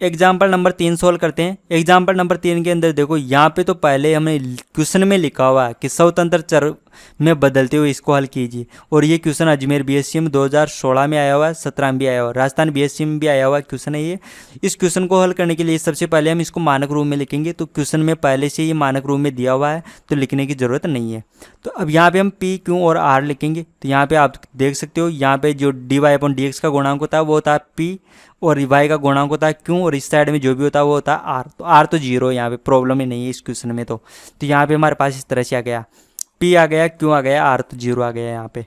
Example number 3 solve करते हैं। Example number 3 के अंदर देखो यहाँ पे तो पहले हमने क्वेश्चन में लिखा हुआ है कि स्वतंत्र चर में बदलते हुए इसको हल कीजिए, और ये क्वेश्चन अजमेर बीएससी में 2016 में आया हुआ है, 17 में भी आया हुआ है, राजस्थान बीएससी में भी आया हुआ क्वेश्चन है ये। इस क्वेश्चन को हल करने के लिए सबसे पहले हम इसको मानक रूप में लिखेंगे, तो क्वेश्चन में पहले से ये मानक रूप में दिया हुआ है तो लिखने की ज़रूरत नहीं है। तो अब यहाँ पे हम पी क्यू और आर लिखेंगे। तो यहाँ पे आप देख सकते हो, यहाँ पे जो d y upon d x का गुणांक होता है वो होता है पी, और वाई का गुणांक होता है क्यू, और इस साइड में जो भी होता है वो होता है आर। तो आर तो जीरो है, यहाँ पे प्रॉब्लम ही नहीं है इस क्वेश्चन में। तो यहाँ पे हमारे पास इस तरह से आ गया, पी आ गया, क्यू आ गया, आर तो जीरो आ गया यहाँ पे।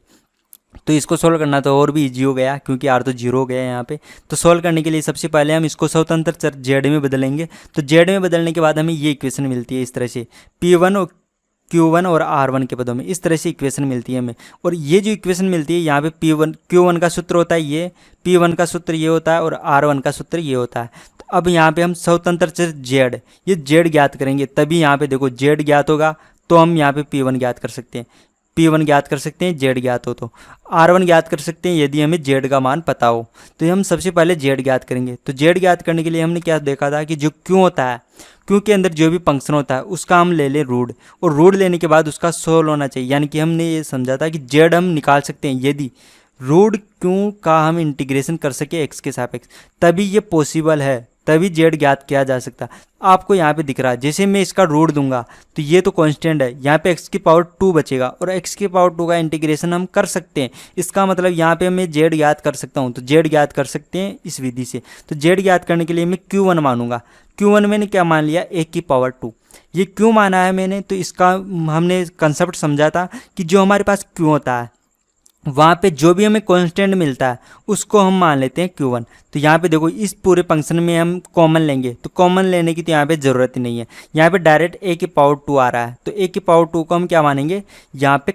तो इसको सोल्व करना तो और भी इजी हो गया क्योंकि आर तो जीरो हो गया यहाँ पे। तो सोल्व करने के लिए सबसे पहले हम इसको स्वतंत्र चर जेड में बदलेंगे। तो जेड में बदलने के बाद हमें ये इक्वेशन मिलती है इस तरह से, P1 और Q1 और R1 के पदों में इस तरह से इक्वेशन मिलती है हमें। और ये जो इक्वेशन मिलती है यहाँ पे P1 Q1 का सूत्र होता है ये, P1 का सूत्र ये होता है, और R1 का सूत्र ये होता है। तो अब यहाँ पे हम स्वतंत्र चर जेड, ये जेड ज्ञात करेंगे, तभी यहाँ पे देखो जेड ज्ञात होगा तो हम यहाँ पे P1 ज्ञात कर सकते हैं, P1 ज्ञात कर सकते हैं जेड ज्ञात हो तो, R1 ज्ञात कर सकते हैं यदि हमें जेड का मान पता हो। तो हम सबसे पहले जेड ज्ञात करेंगे। तो जेड ज्ञात करने के लिए हमने क्या देखा था कि जो क्यू होता है, क्यू के अंदर जो भी फंक्शन होता है उसका हम ले लें रूट, और रूट लेने के बाद उसका सोल्व होना चाहिए। यानी कि हमने ये समझा था कि जेड हम निकाल सकते हैं यदि रूट क्यू का हम इंटीग्रेशन कर सके एक्स के सापेक्ष, तभी ये पॉसिबल है, तभी जेड ज्ञात किया जा सकता। आपको यहाँ पे दिख रहा है, जैसे मैं इसका रूट दूंगा तो ये तो कांस्टेंट है, यहाँ पे x की पावर 2 बचेगा, और x की पावर 2 का इंटीग्रेशन हम कर सकते हैं। इसका मतलब यहाँ पे मैं जेड ज्ञात कर सकता हूँ, तो जेड ज्ञात कर सकते हैं इस विधि से। तो जेड ज्ञात करने के लिए मैं Q1 मानूंगा। Q1 मैंने क्या मान लिया, a की पावर 2। ये क्यों माना है मैंने, तो इसका हमने कंसेप्ट समझा था कि जो हमारे पास Q होता है वहाँ पे जो भी हमें कांस्टेंट मिलता है उसको हम मान लेते हैं Q1। तो यहाँ पे देखो इस पूरे फंक्शन में हम कॉमन लेंगे, तो कॉमन लेने की तो यहाँ पे ज़रूरत ही नहीं है, यहाँ पे डायरेक्ट a की पावर 2 आ रहा है, तो a की पावर 2 को हम क्या मानेंगे, यहाँ पे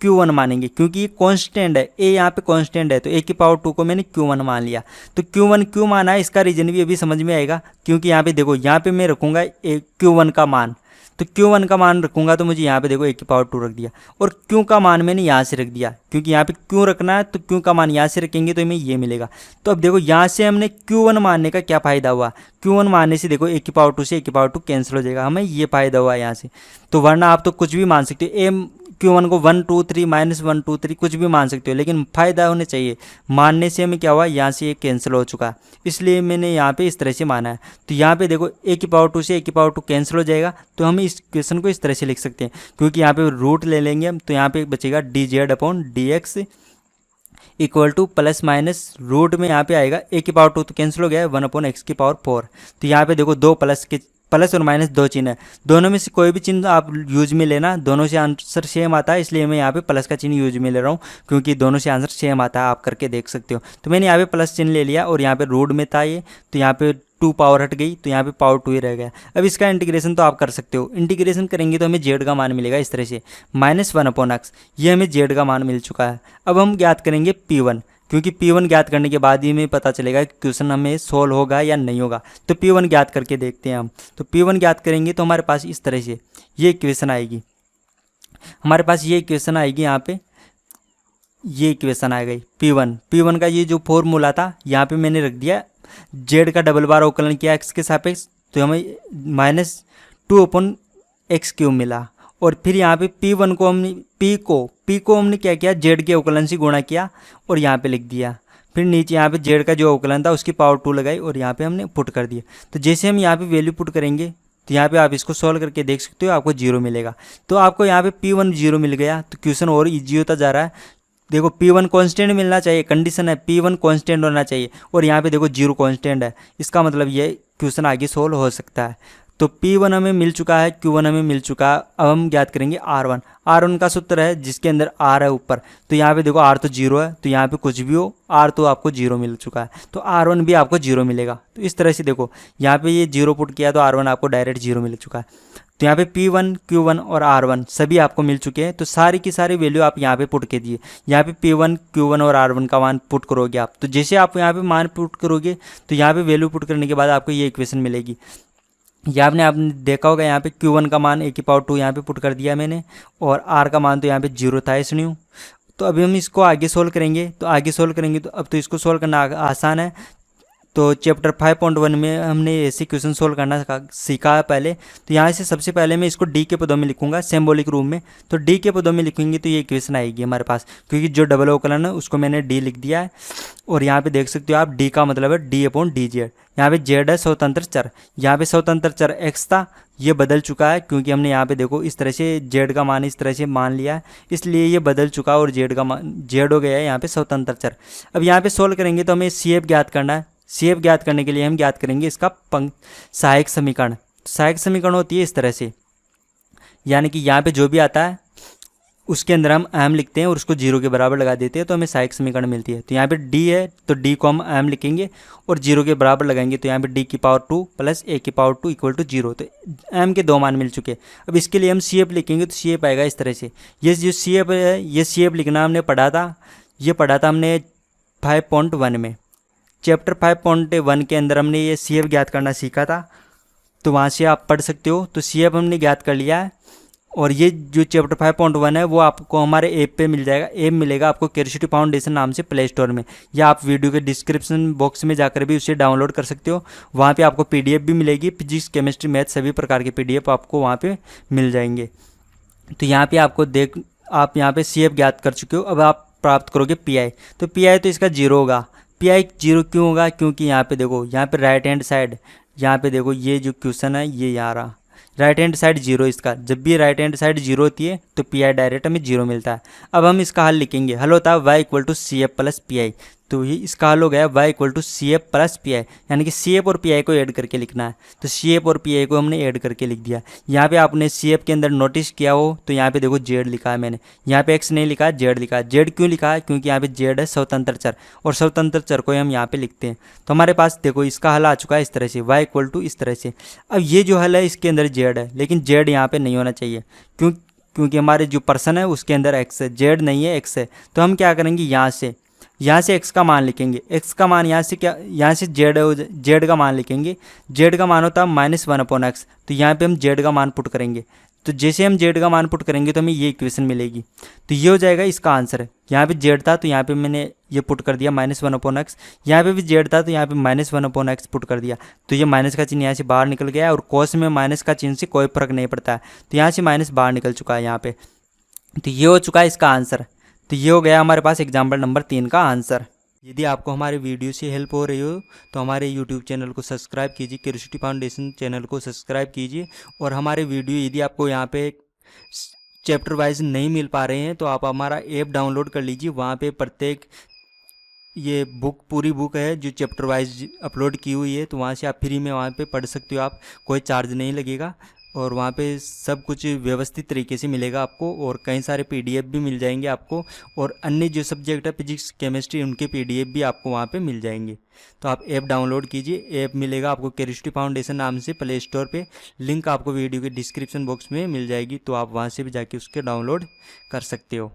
Q1 मानेंगे, क्योंकि ये कांस्टेंट है, a यहाँ पे कांस्टेंट है, तो a की पावर 2 को मैंने Q1 मान लिया। तो Q1 क्यों माना है, इसका रीजन भी अभी समझ में आएगा, क्योंकि यहाँ पे देखो यहाँ पे मैं रखूँगा Q1 का मान, तो Q1 का मान रखूँगा तो मुझे यहाँ पे देखो a की पावर 2 रख दिया, और Q का मान मैंने यहाँ से रख दिया, क्योंकि यहाँ पे Q रखना है तो Q का मान यहाँ से रखेंगे तो हमें ये मिलेगा। तो अब देखो यहाँ से हमने Q1 मानने का क्या फ़ायदा हुआ, Q1 मानने से देखो a की पावर 2 से a की पावर 2 कैंसिल हो जाएगा, हमें ये फ़ायदा हुआ यहाँ से। तो वरना आप तो कुछ भी मान सकते हो, Q1 को 1 2 3 -1 2 3 कुछ भी मान सकते हो, लेकिन फ़ायदा होने चाहिए। मानने से हमें क्या हुआ, यहाँ से ये कैंसिल हो चुका, इसलिए मैंने यहाँ पे इस तरह से माना है। तो यहाँ पे देखो a की पावर 2 से a की पावर 2 कैंसिल हो जाएगा, तो हम इस क्वेश्चन को इस तरह से लिख सकते हैं, क्योंकि यहाँ पे रूट ले लेंगे हम, तो यहाँ पे बचेगा dz upon dx equal to plus minus root में यहाँ पे आएगा a की पावर 2 तो कैंसिल हो गया है, 1 अपॉन x की पावर 4। तो यहाँ पे देखो दो प्लस और माइनस दो चिन्ह है, दोनों में से कोई भी चिन्ह आप यूज में लेना, दोनों से आंसर सेम आता है, इसलिए मैं यहाँ पे प्लस का चिन्ह यूज में ले रहा हूँ, क्योंकि दोनों से आंसर सेम आता है, आप करके देख सकते हो। तो मैंने यहाँ पे प्लस चिन्ह ले लिया, और यहाँ पे रूट में था ये, तो यहाँ पे 2 पावर हट गई, तो यहाँ पे पावर 2 ही रह गया। अब इसका इंटीग्रेशन तो आप कर सकते हो, इंटीग्रेशन करेंगे तो हमें जेड का मान मिलेगा इस तरह से, -1 अपॉन x, ये हमें जेड का मान मिल चुका है। अब हम ज्ञात करेंगे P1, क्योंकि P1 ज्ञात करने के बाद ही हमें पता चलेगा कि क्वेश्चन हमें सोल्व होगा या नहीं होगा। तो P1 ज्ञात करके देखते हैं हम। तो P1 ज्ञात करेंगे तो हमारे पास इस तरह से ये इक्वेशन आएगी, हमारे पास ये इक्वेशन आएगी, यहाँ पे ये इक्वेशन आ गई P1 का ये जो फॉर्मूला था यहाँ पे मैंने रख दिया, जेड का डबल बार अवकलन किया एक्स के सापेक्ष, तो हमें -2 अपॉन x³ मिला। और फिर यहाँ पे P1 को हमने P को हमने क्या किया, जेड के अवकलन से गुणा किया और यहाँ पे लिख दिया। फिर नीचे यहाँ पे जेड का जो अवकलन था उसकी पावर 2 लगाई और यहाँ पे हमने पुट कर दिया। तो जैसे हम यहाँ पे वैल्यू पुट करेंगे तो यहाँ पे आप इसको सॉल्व करके देख सकते हो, आपको 0 मिलेगा। तो आपको यहाँ पे P1 0 मिल गया, तो क्वेश्चन और ईजी होता जा रहा है। देखो P1 कांस्टेंट मिलना चाहिए, कंडीशन है P1 कांस्टेंट होना चाहिए, और यहाँ पे देखो 0 कांस्टेंट है, इसका मतलब ये क्वेश्चन आगे सोल्व हो सकता है। तो P1 हमें मिल चुका है, Q1 हमें मिल चुका है। अब हम ज्ञात करेंगे R1 का सूत्र है जिसके अंदर R है ऊपर, तो यहाँ पे देखो R तो 0 है, तो यहाँ पे कुछ भी हो R तो आपको 0 मिल चुका है, तो R1 भी आपको 0 मिलेगा। तो इस तरह से देखो यहाँ पे ये 0 पुट किया तो R1 आपको डायरेक्ट 0 मिल चुका है। तो यहाँ पे P1 Q1 और R1 सभी आपको मिल चुके हैं, तो सारी की सारी वैल्यू आप यहाँ पे पुट के दिए। यहाँ पे P1 Q1 और R1 का मान पुट करोगे आप, तो जैसे आप यहाँ पे मान पुट करोगे तो यहाँ पे वैल्यू पुट करने के बाद आपको ये इक्वेशन मिलेगी। आपने देखा होगा यहाँ पे Q1 का मान a की पावर 2 यहाँ पे पुट कर दिया मैंने, और R का मान तो यहाँ पे 0 था इसलिए। तो अभी हम इसको आगे सोल्व करेंगे, तो अब तो इसको सोल्व करना आसान है। तो चैप्टर 5.1 में हमने ऐसे क्वेश्चन सोल्व करना सीखा है पहले। तो यहाँ से सबसे पहले मैं इसको डी के पदों में लिखूंगा सिंबॉलिक रूप में। तो डी के पदों में लिखेंगे तो ये इक्वेशन आएगी हमारे पास, क्योंकि जो डबल अवकलन है उसको मैंने डी लिख दिया है। और यहाँ पे देख सकते हो आप डी का मतलब है डी अपॉन डी जेड। यहाँ पे जेड है स्वतंत्र चर, यहाँ पे स्वतंत्र चर एक्स था, ये बदल चुका है क्योंकि हमने यहाँ पे देखो इस तरह से जेड का मान इस तरह से मान लिया है, इसलिए ये बदल चुका और जेड का मान जेड हो गया है यहाँ पे स्वतंत्र चर। अब यहाँ पे सोल्व करेंगे तो हमें सी एफ ज्ञात करना है। सी एफ ज्ञात करने के लिए हम ज्ञात करेंगे इसका सहायक समीकरण। सहायक समीकरण होती है इस तरह से, यानी कि यहाँ पे जो भी आता है उसके अंदर हम एम लिखते हैं और उसको 0 के बराबर लगा देते हैं तो हमें सहायक समीकरण मिलती है। तो यहाँ पे डी है तो डी को हम एम लिखेंगे और 0 के बराबर लगाएंगे, तो यहाँ पे डी की पावर 2 प्लस ए की पावर 2 इक्वल टू 0। तो एम के 2 मान मिल चुके हैं। अब इसके लिए हम सी एफ लिखेंगे तो सी एफ आएगा इस तरह से। ये जो सी एफ है, ये सी एफ लिखना हमने पढ़ा था, ये पढ़ा था हमने 5.1 में। चैप्टर 5.1 के अंदर हमने ये सी एफ ज्ञात करना सीखा था, तो वहाँ से आप पढ़ सकते हो। तो सी एफ हमने ज्ञात कर लिया है और ये जो चैप्टर 5.1 है वो आपको हमारे ऐप पे मिल जाएगा। ऐप मिलेगा आपको क्यूरियोसिटी फाउंडेशन नाम से प्ले स्टोर में, या आप वीडियो के डिस्क्रिप्शन बॉक्स में जाकर भी उसे डाउनलोड कर सकते हो। वहाँ पे आपको पीडीएफ भी मिलेगी, फिजिक्स केमिस्ट्री मैथ सभी प्रकार के पीडीएफ आपको वहाँ पे मिल जाएंगे। तो यहाँ पे आपको आप यहाँ पे सी एफ ज्ञात कर चुके हो। अब आप प्राप्त करोगे पी आई। तो पी आई तो इसका 0 होगा। पी आई 0 क्यों होगा? क्योंकि यहाँ पे देखो, यहाँ पे राइट हैंड साइड, यहाँ पे देखो ये जो क्वेश्चन है ये यहाँ रहा, राइट हैंड साइड 0 इसका। जब भी राइट हैंड साइड 0 होती है तो पी आई डायरेक्ट हमें 0 मिलता है। अब हम इसका हल लिखेंगे, हल होता है Y equal to C F plus P I. तो ये इसका हल हो गया Y equal to C F plus P I, यानी कि सी एफ और पी आई को ऐड करके लिखना है। तो सी एफ और पी आई को हमने ऐड करके लिख दिया। यहाँ पे आपने सी एफ के अंदर नोटिस किया हो तो यहाँ पे देखो जेड लिखा है मैंने, यहाँ पे एक्स नहीं लिखा है, जेड लिखा है। जेड क्यों लिखा है? क्योंकि यहाँ पे जेड है स्वतंत्र चर, और स्वतंत्र चर को हम यहाँ पे लिखते हैं। तो हमारे पास देखो इसका हल आ चुका है इस तरह से, वाई इक्वल टू इस तरह से। अब ये जो हल है इसके अंदर जेड है, लेकिन जेड यहाँ पे नहीं होना चाहिए, क्योंकि हमारे जो पर्सन है उसके अंदर एक्स है, जेड नहीं है एक्स है। तो हम क्या करेंगे, यहाँ से एक्स का मान लिखेंगे। एक्स का मान यहाँ से क्या, यहाँ से जेड का मान लिखेंगे। जेड का मान होता है -1/x। तो यहाँ पे हम जेड का मान पुट करेंगे। तो जैसे हम जेड का मान पुट करेंगे तो हमें ये इक्वेशन मिलेगी। तो ये हो जाएगा इसका आंसर। यहाँ पे जेड था तो यहाँ पे मैंने ये पुट कर दिया -1/x। यहाँ पे भी जेड था तो यहाँ पे -1/x पुट कर दिया। तो ये माइनस का चिन्ह यहाँ से बाहर निकल गया, और कोस में माइनस का चिन्ह से कोई फर्क नहीं पड़ता है। तो यहाँ से माइनस बाहर निकल चुका है यहाँ पे। तो ये हो चुका है इसका आंसर। तो ये हो गया हमारे पास एग्जाम्पल नंबर 3 का आंसर। यदि आपको हमारे वीडियो से हेल्प हो रही हो तो हमारे यूट्यूब चैनल को सब्सक्राइब कीजिए, क्यूरियोसिटी फाउंडेशन चैनल को सब्सक्राइब कीजिए। और हमारे वीडियो यदि आपको यहाँ पे चैप्टर वाइज नहीं मिल पा रहे हैं तो आप हमारा ऐप डाउनलोड कर लीजिए। वहाँ पे प्रत्येक ये पूरी बुक है जो चैप्टर वाइज अपलोड की हुई है, तो वहाँ से आप फ्री में वहाँ पे पढ़ सकते हो। आप कोई चार्ज नहीं लगेगा, और वहाँ पे सब कुछ व्यवस्थित तरीके से मिलेगा आपको। और कई सारे पीडीएफ भी मिल जाएंगे आपको, और अन्य जो सब्जेक्ट है फिजिक्स केमिस्ट्री उनके पीडीएफ भी आपको वहाँ पे मिल जाएंगे। तो आप ऐप डाउनलोड कीजिए। ऐप मिलेगा आपको क्यूरियोसिटी फाउंडेशन नाम से प्ले स्टोर पे, लिंक आपको वीडियो के डिस्क्रिप्शन बॉक्स में मिल जाएगी। तो आप वहाँ से भी जाके उसके डाउनलोड कर सकते हो।